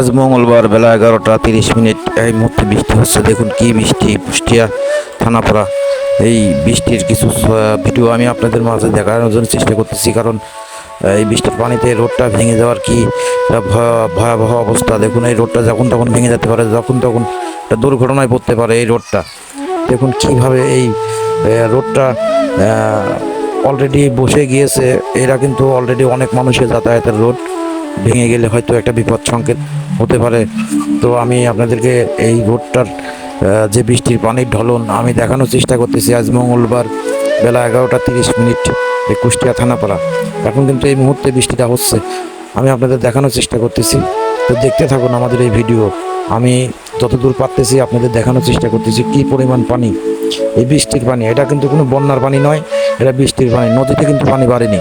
আজ মঙ্গলবার বেলা 11টা 30 মিনিট এই মুহূর্তে বৃষ্টি হচ্ছে। দেখুন কি বৃষ্টি, কুষ্টিয়া থানাপাড়া। এই বৃষ্টির কিছু ভিডিও আমি আপনাদের মাঝে দেখানোর জন্য চেষ্টা করতেছি, কারণ এই বৃষ্টির পানিতে রোডটা ভেঙে যাওয়ার কি একটা ভয়াবহ অবস্থা। দেখুন এই রোডটা যখন তখন ভেঙে যেতে পারে, যখন তখন একটা দুর্ঘটনায় পড়তে পারে এই রোডটা। দেখুন কিভাবে এই রোডটা অলরেডি বসে গিয়েছে। এরা কিন্তু অলরেডি অনেক মানুষের যাতায়াতের রোড, ভেঙে গেলে হয়তো একটা বিপদ সংকেত হতে পারে। তো আমি আপনাদেরকে এই রোডটার যে বৃষ্টির পানির ঢলন আমি দেখানোর চেষ্টা করতেছি। আজ মঙ্গলবার বেলা 11টা 30 মিনিট এই কুষ্টিয়া থানাপাড়া। এখন কিন্তু এই মুহূর্তে বৃষ্টিটা হচ্ছে, আমি আপনাদের দেখানোর চেষ্টা করতেছি। তো দেখতে থাকুন আমাদের এই ভিডিও। আমি যতদূর পারতেছি আপনাদের দেখানোর চেষ্টা করতেছি কী পরিমাণ পানি, এই বৃষ্টির পানি। এটা কিন্তু কোনো বন্যার পানি নয়, এটা বৃষ্টির পানি। নদীতে কিন্তু পানি বাড়েনি।